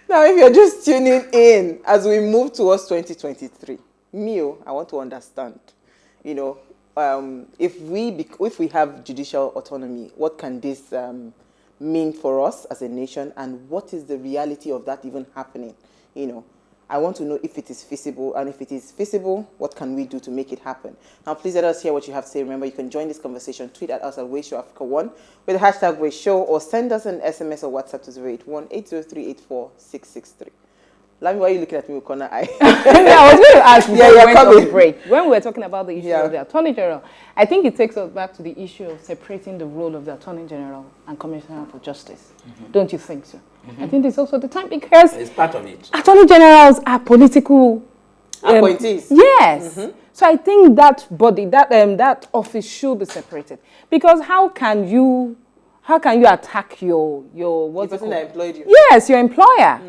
Now, if you're just tuning in as we move towards 2023, I want to understand, if we have judicial autonomy, what can this mean for us as a nation, and what is the reality of that even happening? I want to know if it is feasible, and if it is feasible, what can we do to make it happen? Now, please let us hear what you have to say. Remember, you can join this conversation. Tweet at us at WadeShowAfrica1 with the hashtag WadeShow, or send us an SMS or WhatsApp to 081-803-84663. Lami, why are you looking at me with corner eye? I was going to ask before we went on break. When we were talking about the issue of the Attorney General, I think it takes us back to the issue of separating the role of the Attorney General and Commissioner for Justice. Don't you think so? I think it's also the time, because it's part of it. Attorney Generals are political appointees. Yes. So I think that body, that office should be separated, because how can you attack your the person that employed you? Yes, your employer.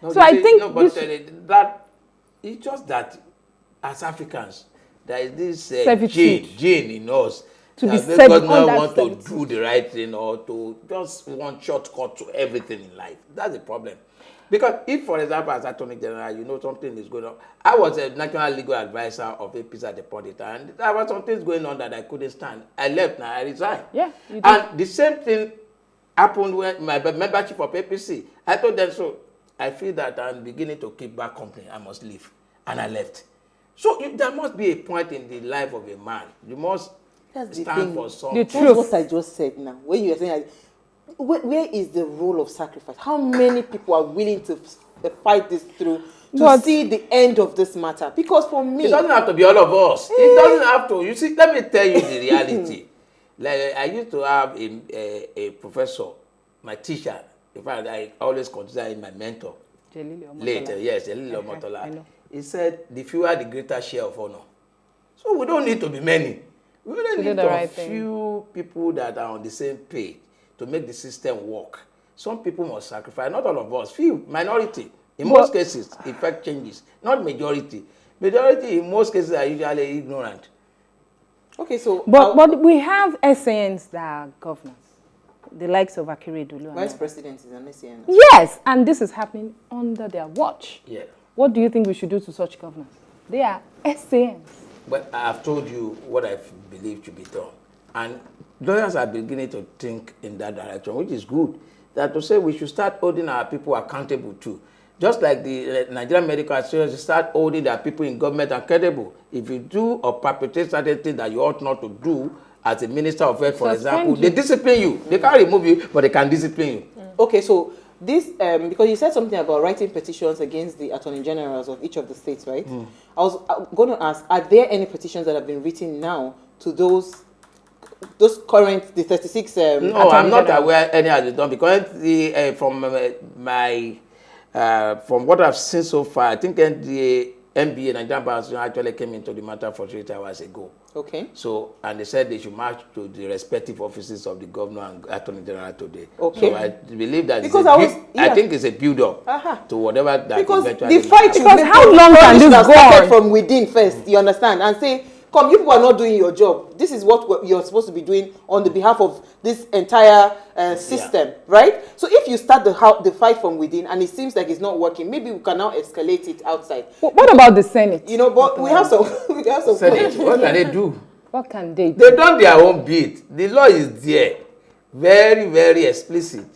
No, so I think that it's just that as Africans, there is this gene in us to be that does not want to do the right thing, or to just want shortcut to everything in life. That's the problem. Because if, for example, as Attorney General, something is going on. I was a national legal advisor of APC at the point in time, and there was some things going on that I couldn't stand. I left, now I resigned. Yeah, and the same thing happened with my membership of APC. I told them, so I feel that I'm beginning to keep back company. I must leave. And I left. So there must be a point in the life of a man. You must stand for something. That's what I just said now. When you are saying, where is the role of sacrifice? How many people are willing to fight this through to see the end of this matter? Because for me, it doesn't have to be all of us. It doesn't have to. You see, let me tell you the reality. Like, I used to have a professor, my teacher. In fact, I always consider him my mentor. Later, yes, Jelili Omotola. He said, the fewer, the greater share of honor. So we don't need to be many. We only need a few people that are on the same page to make the system work. Some people must sacrifice, not all of us, few, minority. In most cases, effect changes, not majority. Majority, in most cases, are usually ignorant. Okay, so... But we have SANs that are governors. The likes of Akeredolu. Vice President is an SAN. Yes, and this is happening under their watch. Yeah. What do you think we should do to such governors? They are SANs. But I've told you what I believe should be done. And lawyers are beginning to think in that direction, which is good. That to say we should start holding our people accountable too. Just like the Nigerian Medical Association start holding their people in government accountable. If you do or perpetrate certain things that you ought not to do, as a minister of health, for example, they discipline you. They can't remove you, but they can discipline you. Okay, so this, because you said something about writing petitions against the attorney generals of each of the states, right? I was going to ask, are there any petitions that have been written now to those current, the 36 No, I'm not aware any has been done, because from what I've seen so far, I think the NBA, Nigerian Bar Association, actually came into the matter 48 hours ago. Okay. So, and they said they should march to the respective offices of the governor and attorney general today. Okay. So I believe that I think it's a build-up to whatever that because eventually... the fight because how long can this go on? From within first, you understand? And say, come, you people are not doing your job. This is what you're supposed to be doing on the behalf of this entire system, right? So if you start the fight from within and it seems like it's not working, maybe we can now escalate it outside. What about the Senate? But we have some Senate, what can they do? What can they do? They've done their own bit. The law is there. Very, very explicit.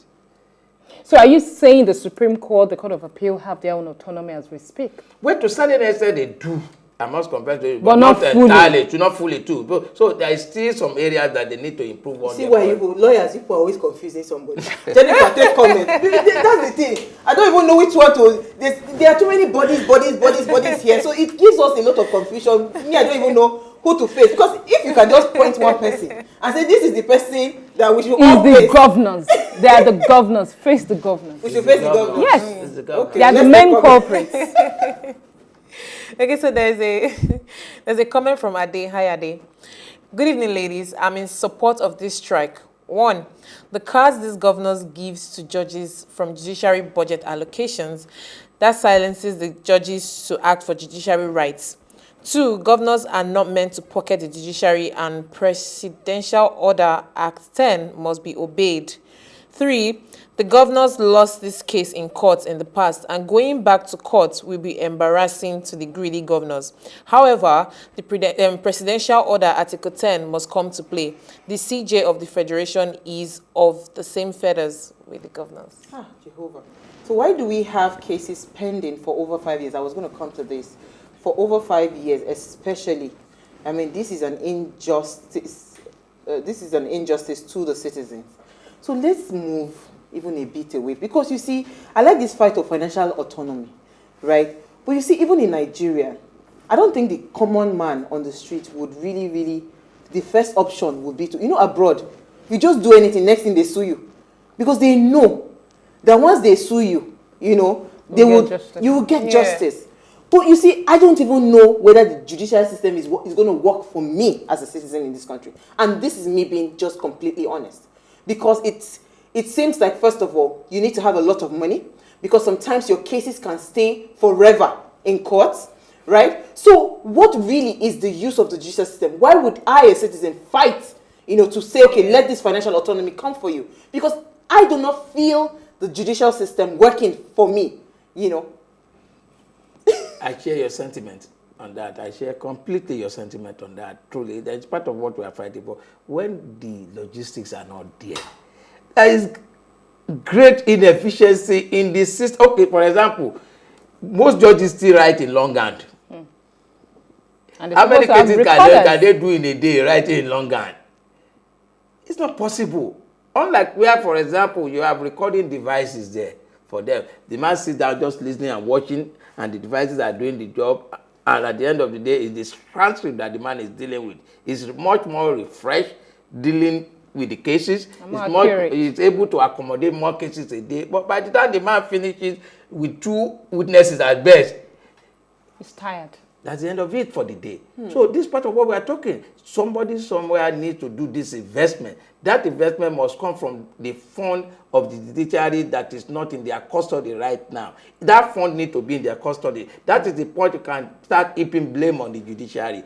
So are you saying the Supreme Court, the Court of Appeal have their own autonomy as we speak? Well, to certain extent they do. I must confess to you, but not fully. Entirely, not fully too. So there is still some areas that they need to improve on. See why lawyers, people are always confusing somebody. Jennifer, take comment. That's the thing. I don't even know which one to. There are too many bodies here, so it gives us a lot of confusion. Me, I don't even know who to face, because if you can just point one person and say this is the person that we should all face. The governors. They are the governors. Face the governors. We should face the governors. Yes. Okay, they are the main culprits. Okay, so there's a comment from Ade. Hi, Ade. Good evening, ladies. I'm in support of this strike. 1, the cards these governors gives to judges from judiciary budget allocations, that silences the judges to act for judiciary rights. 2, governors are not meant to pocket the judiciary, and Presidential Order Act 10 must be obeyed. 3, the governors lost this case in court in the past, and going back to court will be embarrassing to the greedy governors. However, the presidential order Article 10 must come to play. The CJ of the Federation is of the same feathers with the governors. Ah, Jehovah. So why do we have cases pending for over 5 years? I was going to come to this. For over 5 years, especially. I mean, this is an injustice. This is an injustice to the citizens. So let's move even a bit away. Because you see, I like this fight of financial autonomy, right? But you see, even in Nigeria, I don't think the common man on the street would really, the first option would be to, abroad, if you just do anything, next thing they sue you. Because they know that once they sue you, you will get justice. But you see, I don't even know whether the judicial system is going to work for me as a citizen in this country. And this is me being just completely honest. Because it seems like, first of all, you need to have a lot of money. Because sometimes your cases can stay forever in courts, right? So what really is the use of the judicial system? Why would I, a citizen, fight, to say, okay, let this financial autonomy come for you? Because I do not feel the judicial system working for me, I share your sentiment on that. I share completely your sentiment on that. Truly, that's part of what we are fighting for. When the logistics are not there, there is great inefficiency in the system. Okay, for example, most judges still write in longhand. And how many cases can they do in a day writing in longhand? It's not possible. Unlike where, for example, you have recording devices there for them. The man sits down just listening and watching, and the devices are doing the job. And at the end of the day, it's this transcript that the man is dealing with. He's much more refreshed dealing with the cases. He's able to accommodate more cases a day. But by the time the man finishes with 2 witnesses at best, he's tired. That's the end of it for the day. So this part of what we are talking, somebody somewhere needs to do this investment. That investment must come from the fund of the judiciary that is not in their custody right now. That fund needs to be in their custody. That is the point you can start heaping blame on the judiciary.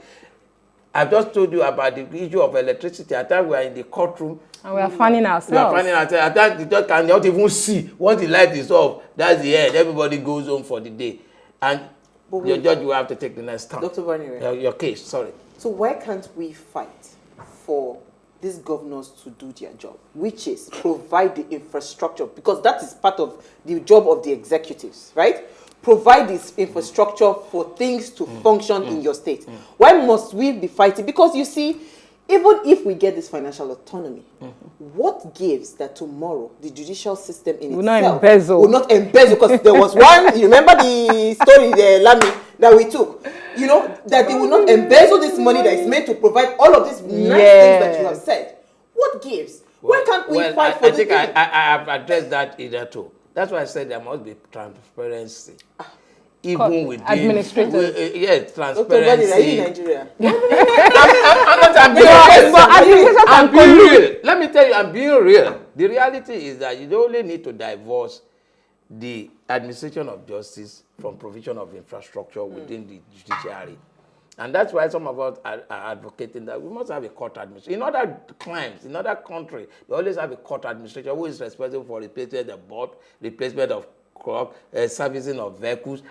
I've just told you about the issue of electricity. At times we are in the courtroom. And we are fanning ourselves. We are fanning ourselves. At times the judge cannot even see. Once the light is off, that's the end. Everybody goes home for the day. And your judge will have to take the next turn. Dr. Banire. Your case, sorry. So why can't we fight for these governors to do their job, which is provide the infrastructure, because that is part of the job of the executives, right? Provide this infrastructure for things to function in your state. Why must we be fighting? Because you see, even if we get this financial autonomy, what gives that tomorrow the judicial system in itself will not embezzle? Because there was one, you remember the story, the Lamy, that we took, that they will not embezzle this money that is meant to provide all of these nice things that you have said. What gives? Why can't we fight for this? I think I have addressed that either too. That's why I said there must be transparency. Even with administrators. Yes, transparency. In Nigeria. I'm being real. Let me tell you, I'm being real. The reality is that you don't only need to divorce the administration of justice from provision of infrastructure within the judiciary. And that's why some of us are advocating that we must have a court administration. In other crimes, in other countries, they always have a court administration who is responsible for replacement of board, replacement of clock, servicing of vehicles.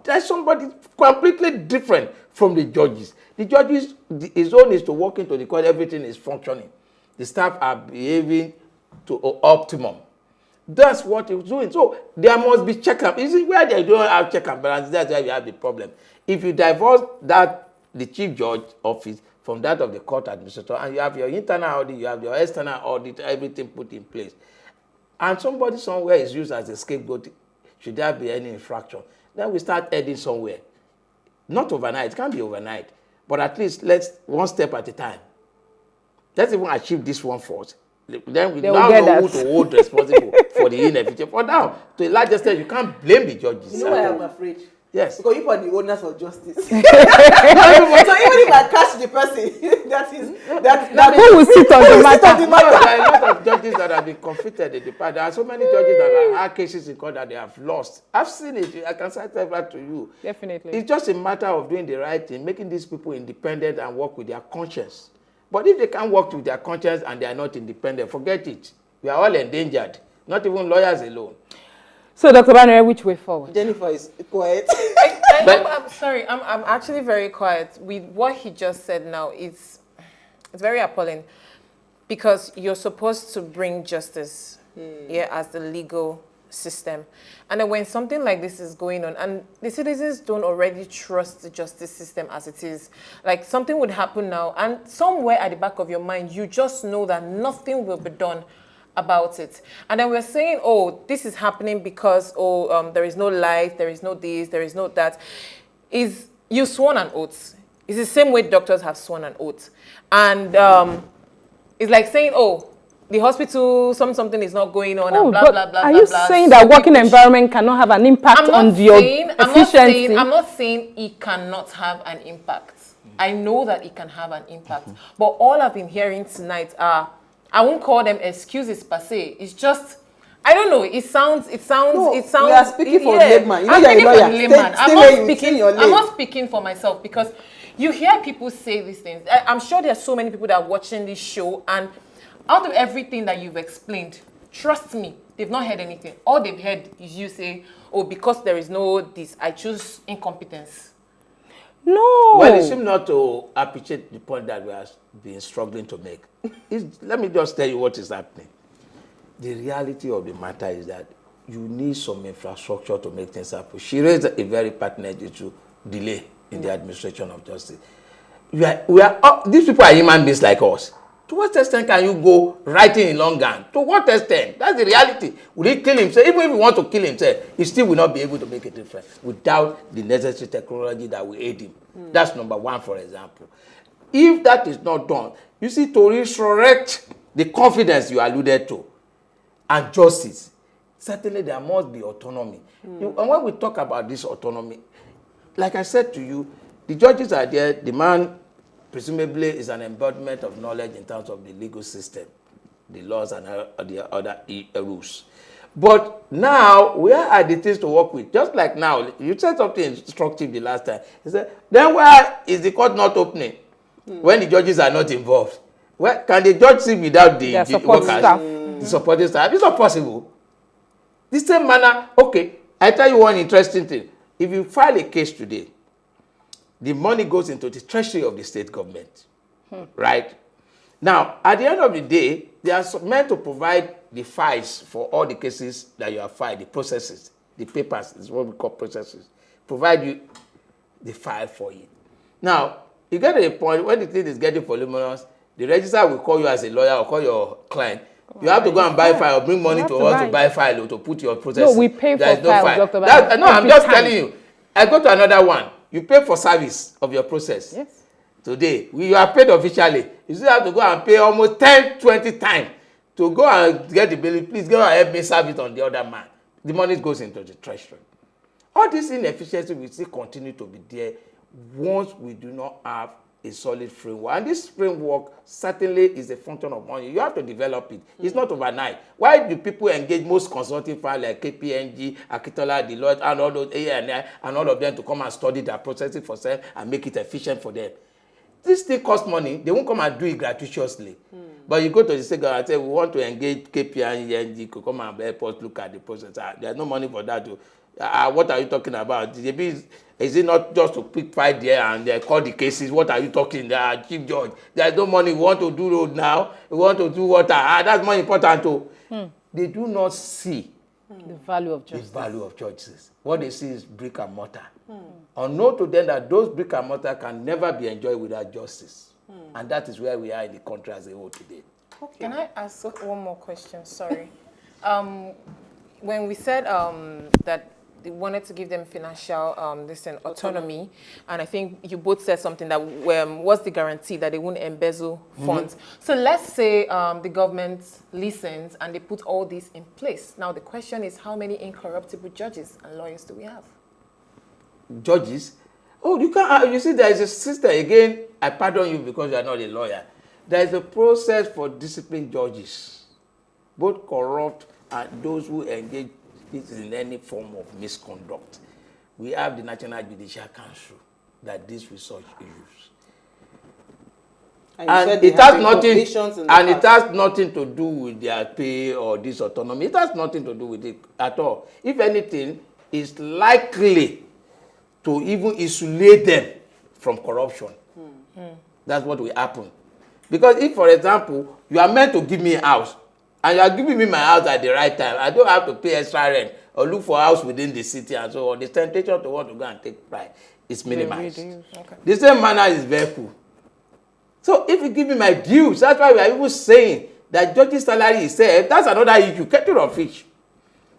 There's somebody completely different from the judges. The judges, his own is to walk into the court, everything is functioning. The staff are behaving to optimum. That's what he's doing. So there must be check and balance. You see, where they don't have check and balance, that's where you have the problem. If you divorce the chief judge office from that of the court administrator, and you have your internal audit, you have your external audit, everything put in place, and somebody somewhere is used as a scapegoat, should there be any infraction, then we start heading somewhere. Not overnight, it can't be overnight, but at least let's one step at a time. Let's even achieve this one first. Then we now know who to hold responsible for the inefficiency. For now, to a large extent, you can't blame the judges. You know why I'm afraid? Yes. Because you are the owners of justice. So even if I catch the person, that who will sit on the matter? There are a lot of judges that have been convicted in the past. There are so many judges that have had cases in court that they have lost. I've seen it. I can cite that to you. Definitely. It's just a matter of doing the right thing, making these people independent and work with their conscience. But if they can't work with their conscience and they are not independent, forget it. We are all endangered, not even lawyers alone. So, Dr. Banire, which way forward? Jennifer is quiet. I'm sorry, I'm actually very quiet. With what he just said now, it's very appalling, because you're supposed to bring justice as the legal system. And then when something like this is going on, and the citizens don't already trust the justice system as it is, like something would happen now, and somewhere at the back of your mind, you just know that nothing will be done about it. And then we're saying, oh, this is happening because, there is no light, there is no this, there is no that. You sworn an oath. It's the same way doctors have sworn an oath. And it's like saying, oh, the hospital, something is not going on, and blah, blah, blah, blah, are you saying that working environment cannot have an impact on your efficiency? I'm not saying it cannot have an impact. I know that it can have an impact. But all I've been hearing tonight are, I won't call them excuses per se. It's just, I don't know. It sounds. No, we are speaking for layman. You know, I'm you're a speaking lawyer. for layman. I'm I'm not speaking for myself, because you hear people say these things. I'm sure there are so many people that are watching this show, and out of everything that you've explained, trust me, they've not heard anything. All they've heard is you say, oh, because there is no this, I choose incompetence. No. Well, it seems not to appreciate the point that we have been struggling to make. Let me just tell you what is happening. The reality of the matter is that you need some infrastructure to make things happen. She raised a very pertinent issue, delay in the administration of justice. These people are human beings like us. To what extent can you go writing in long gun? To what extent? That's the reality. Will he kill himself? Even if he wants to kill himself, he still will not be able to make a difference without the necessary technology that will aid him. That's number one, for example. If that is not done, you see, to resurrect the confidence you alluded to and justice, certainly there must be autonomy. And when we talk about this autonomy, like I said to you, the judges are there, the man presumably is an embodiment of knowledge in terms of the legal system, the laws and the other rules. But now, where are the things to work with? Just like now, you said something instructive the last time. You said, then why is the court not opening when the judges are not involved? Well, can the judge sit without the support workers, staff? the supporting staff? It's not possible. The same manner, okay, I tell you one interesting thing. If you file a case today, the money goes into the treasury of the state government, right? Now, at the end of the day, they are meant to provide the files for all the cases that you have filed, the processes, the papers, is what we call processes. Provide you the file for it. Now, you get to a point when the thing is getting voluminous, the registrar will call you as a lawyer or call your client. You have to go and buy file, bring money to us to buy file or to put your process. No, we pay for file, Dr. No, I'm just telling you. I go to another one. You pay for service of your process. Yes. Today, you are paid officially. You still have to go and pay almost 10, 20 times to go and get the bill. Please go and help me serve it on the other man. The money goes into the treasury. All this inefficiency will still continue to be there once we do not have a solid framework. And this framework certainly is a function of money. You have to develop it. It's not overnight. Why do people engage most consulting firms like KPMG, Akitola, Deloitte, and all those ANI, and all of them to come and study their processing for them and make it efficient for them? This thing costs money. They won't come and do it gratuitously. But you go to the state government and say, we want to engage KPMG to come and help us look at the process. There's no money for that. What are you talking about? Is it not just to pick fight there and call the cases? What are you talking there, Chief Judge? There's no money. We want to do road now. We want to do water. That's more important too. They do not see the value of justice. The value of justice. What they see is brick and mortar. Unknown to them that those brick and mortar can never be enjoyed without justice. And that is where we are in the country as a whole today. Okay. Can I ask one more question? Sorry. When we said that they wanted to give them financial autonomy, and I think you both said something that what's the guarantee that they won't embezzle funds. So let's say the government listens and they put all this in place. Now the question is, how many incorruptible judges and lawyers do we have? Judges? Oh, you can't. You see, there is a system. Again, I pardon you because you are not a lawyer. There is a process for disciplined judges, both corrupt and those who engage in any form of misconduct. We have the National Judicial Council that deals with such issues. And it has nothing to do with their pay or this autonomy. It has nothing to do with it at all. If anything, it's likely to even insulate them from corruption. That's what will happen. Because if, for example, you are meant to give me a house, and you are giving me my house at the right time, I don't have to pay extra rent or look for a house within the city and so on. The temptation to want to go and take pride is minimized. Okay. The same manner is vehicle. So if you give me my dues, that's why we are even saying that judge's salary is safe. That's another issue. Kettle of fish.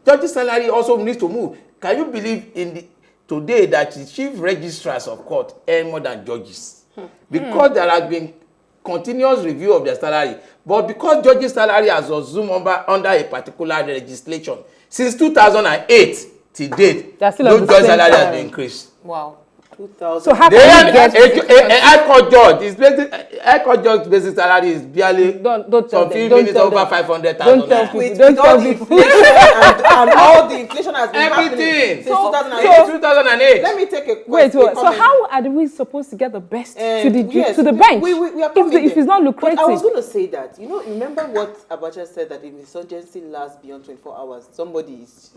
Judge's salary also needs to move. Can you believe today that the chief registrars of court earn more than judges? Because there has been continuous review of their salary. But because judge's salary has assumed under a particular legislation, since 2008 till date, no judge's salary has been increased. Wow. 2,000. So how can you get a high court judge? High court judge basic salary is barely don't some few minutes over 500,000. Don't tell people. And all the inflation has been happening since 2008. Let me take a wait. So how are we supposed to get the best to the bench? We are if it's not lucrative. But I was going to say that, remember what Abacha said, that if insurgency lasts beyond 24 hours, somebody is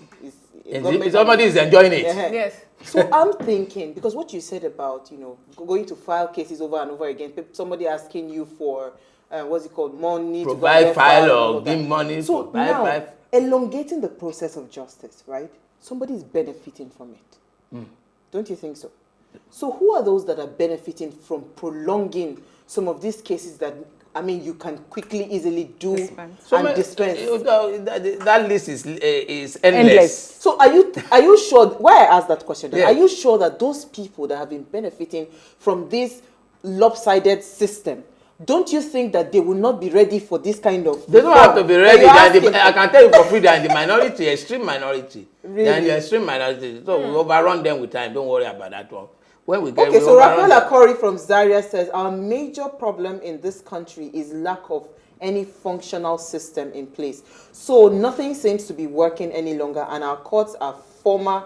enjoying it. Yes. So I'm thinking, because what you said about, going to file cases over and over again, somebody asking you for, what's it called, money provide to file or give money. So now, elongating the process of justice, right? Somebody is benefiting from it. Don't you think so? So who are those that are benefiting from prolonging some of these cases that, you can quickly, easily do dispense. That list is endless. So are you sure, why I asked that question, are you sure that those people that have been benefiting from this lopsided system, don't you think that they will not be ready for this kind of... They don't have to be ready. I can tell you for free, they are in the minority, extreme minority. Really? They are in the extreme minority. So we overrun them with time. Don't worry about that one. So Rafael Akori from Zaria says, our major problem in this country is lack of any functional system in place. So nothing seems to be working any longer, and our courts are former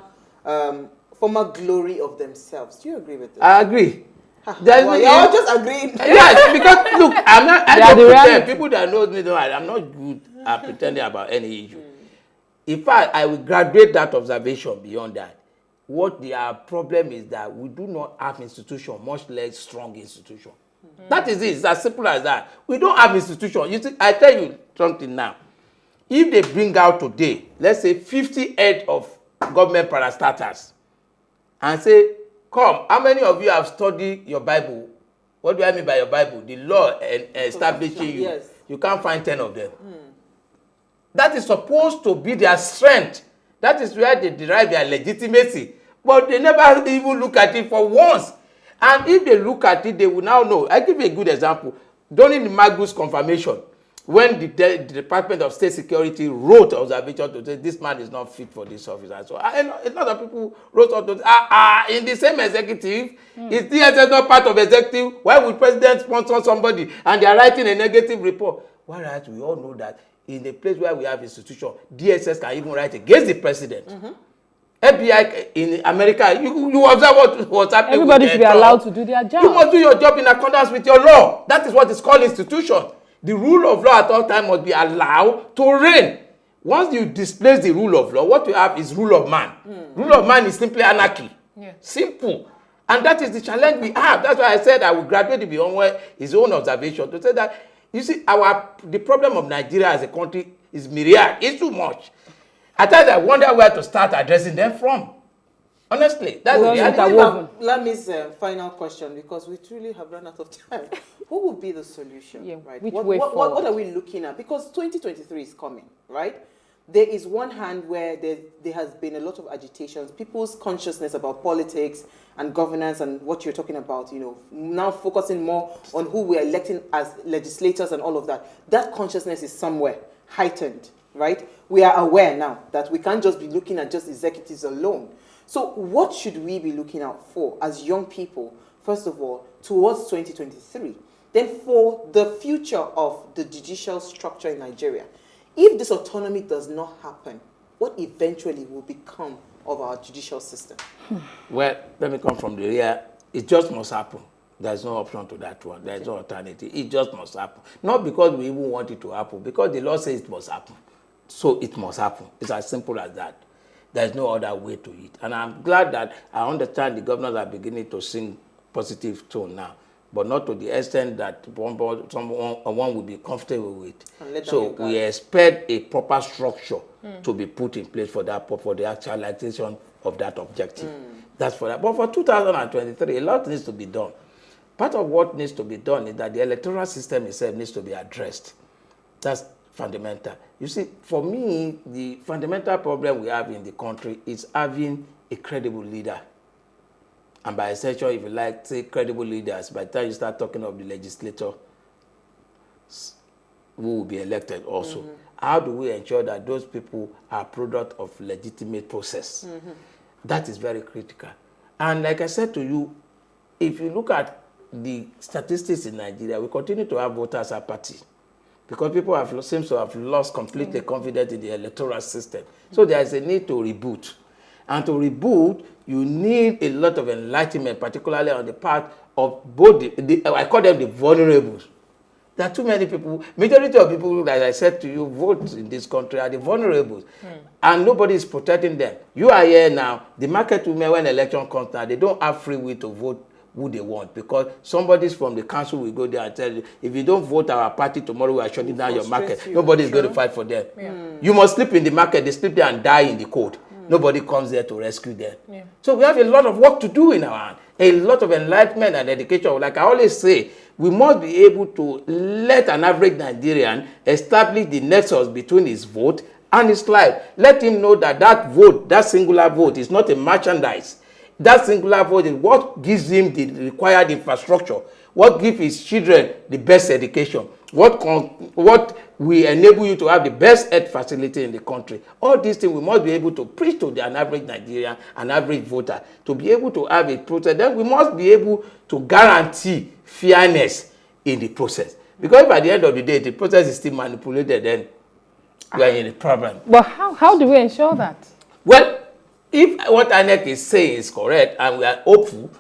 glory of themselves. Do you agree with this? I agree. You're all just agreeing. Yes, because look, I don't pretend. People that know me know I'm not good at pretending about any issue. In fact, I will graduate that observation beyond that. What their problem is that we do not have institution, much less strong institution. That is it. It's as simple as that. We don't have institution. You see, I tell you something now. If they bring out today, let's say 50 head of government parastatals, and say, come, how many of you have studied your Bible? What do I mean by your Bible? The law establishing you. Yes. You can't find 10 of them. That is supposed to be their strength. That is where they derive their legitimacy. But they never even look at it for once. And if they look at it, they will now know. I give you a good example. During the Magus confirmation, when the Department of State Security wrote observation to say this man is not fit for this office. And so a lot of people wrote up to in the same executive, is DSS not part of executive? Why would president sponsor somebody and they are writing a negative report? Whereas we all know that in a place where we have institution, DSS can even write against the president. FBI in America, you observe what's happening. Everybody should be allowed to do their job. You must do your job in accordance with your law. That is what is called institution. The rule of law at all times must be allowed to reign. Once you displace the rule of law, what you have is rule of man. Rule of man is simply anarchy. Yeah. Simple. And that is the challenge we have. That's why I said I will graduate beyond where his own observation to say that, you see, the problem of Nigeria as a country is myriad. It's too much. At times I wonder where to start addressing them from. Honestly, that's the reality. Let me say final question, because we truly have run out of time. What would be the solution? Yeah, right? What are we looking at? Because 2023 is coming, right? There is one hand where there has been a lot of agitations, people's consciousness about politics and governance and what you're talking about, now focusing more on who we're electing as legislators and all of that. That consciousness is somewhere heightened, right? We are aware now that we can't just be looking at just executives alone. So what should we be looking out for as young people, first of all, towards 2023? Then for the future of the judicial structure in Nigeria. If this autonomy does not happen, what eventually will become of our judicial system? Well, let me come from the rear. It just must happen. There's no option to that one. There's no alternative. It just must happen. Not because we even want it to happen, because the law says it must happen. So it must happen. It's as simple as that. There's no other way to it. And I'm glad that I understand the governors are beginning to sing positive tone now, but not to the extent that one will be comfortable with. So we expect a proper structure to be put in place for that, for the actualization of that objective. That's for that. But for 2023, a lot needs to be done. Part of what needs to be done is that the electoral system itself needs to be addressed. That's fundamental. You see, for me, the fundamental problem we have in the country is having a credible leader. And by extension, if you like, say credible leaders, by the time you start talking of the legislature who will be elected also, how do we ensure that those people are product of legitimate process? That is very critical. And like I said to you, if you look at the statistics in Nigeria, we continue to have voters apathy because people seem to have lost completely confidence in the electoral system. So there is a need to reboot. And to reboot, you need a lot of enlightenment, particularly on the part of both I call them the vulnerables. There are too many people, majority of people, as I said to you, vote in this country are the vulnerables. And nobody is protecting them. You are here now, the market women, when election comes now, they don't have free will to vote who they want, because somebody from the council will go there and tell you, if you don't vote our party tomorrow, we are shutting down your market. Nobody is going to fight for them. You must sleep in the market, they sleep there and die in the cold. Nobody comes there to rescue them. So we have a lot of work to do in our hand, a lot of enlightenment and education. Like I always say, we must be able to let an average Nigerian establish the nexus between his vote and his life. Let him know that that vote, that singular vote, is not a merchandise. That singular vote is what gives him the required infrastructure, what gives his children the best education, what will enable you to have the best health facility in the country. All these things we must be able to preach to an average Nigerian, an average voter, to be able to have a process. Then we must be able to guarantee fairness in the process. Because if at the end of the day, the process is still manipulated, then we are in a problem. But how do we ensure that? Well, if what INEC is saying is correct, and we are hopeful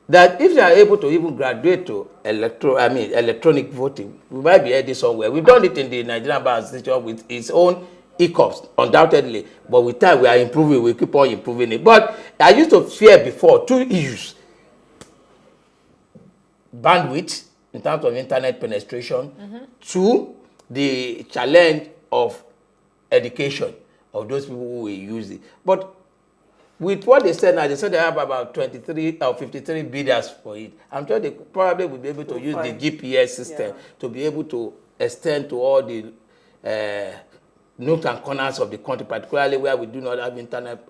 that if they are able to even graduate to electronic voting, we might be heading somewhere. We've done it in the Nigerian Bar Association with its own hiccups, undoubtedly. But with time, we are improving. We keep on improving it. But I used to fear before two issues: bandwidth in terms of internet penetration, two, the challenge of education of those people who will use it. But with what they said now, they said they have about 23 or 53 bidders for it. I'm sure they probably will be able to use the GPS system to be able to extend to all the nooks and corners of the country, particularly where we do not have internet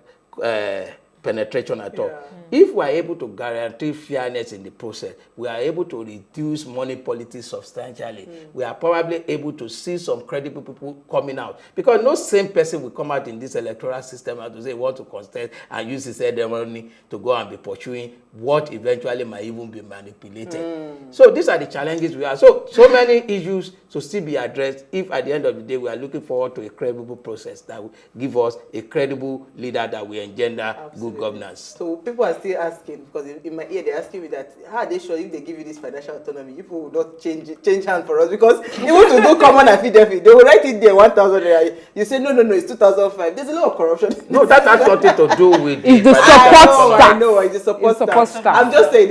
penetration at all. If we are able to guarantee fairness in the process, we are able to reduce money politics substantially. We are probably able to see some credible people coming out, because no same person will come out in this electoral system and to say want to contest and use his head money to go and be pursuing what eventually might even be manipulated. So these are the challenges we have. So many issues to still be addressed if at the end of the day we are looking forward to a credible process that will give us a credible leader that will engender good governance. So people are still asking, because in my ear they're asking me that, how are they sure if they give you this financial autonomy, people will not change hands for us? Because even to do common affidavit, they will write it there 1,000. You say no, it's 2005. There's a lot of corruption. No, that has nothing to do with it's the support staff. I know, it's the support staff. I'm just saying,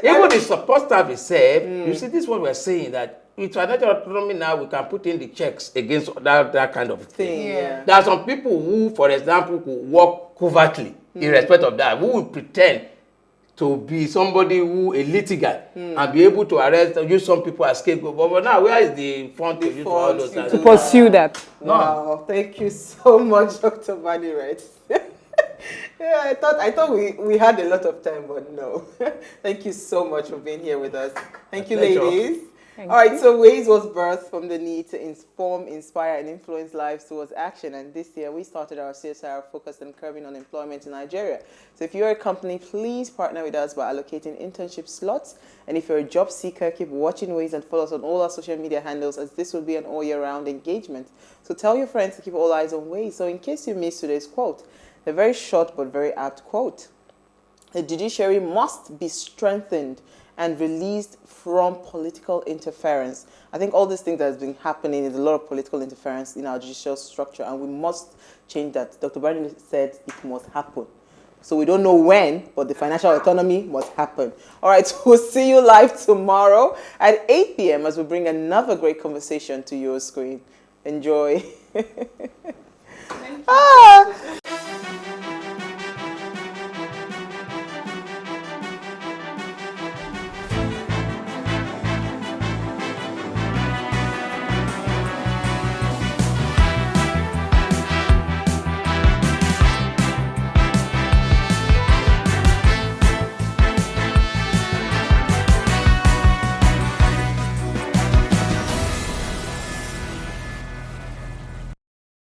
even the support staff itself. You see, this is what we're saying, that with financial autonomy now, we can put in the checks against that kind of thing. There are some people who, for example, could work covertly, irrespective of that, who will pretend to be somebody who a litigant and be able to arrest, use some people as scapegoat. But now, where is the fund to use for all those things? To pursue that. Wow, thank you so much, Dr. Banire. Yeah, I thought we had a lot of time, but no. Thank you so much for being here with us. Thank you, ladies. All right, so Ways was birthed from the need to inform, inspire, and influence lives towards action. And this year, we started our CSR focused on curbing unemployment in Nigeria. So if you're a company, please partner with us by allocating internship slots. And if you're a job seeker, keep watching Ways and follow us on all our social media handles, as this will be an all-year-round engagement. So tell your friends to keep all eyes on Ways. So in case you missed today's quote, a very short but very apt quote: the judiciary must be strengthened and released from political interference. I think all these things that has been happening is a lot of political interference in our judicial structure, and we must change that. Dr. Banire said it must happen. So we don't know when, but the financial autonomy must happen. All right, we'll see you live tomorrow at 8 p.m. as we bring another great conversation to your screen. Enjoy. Thank you.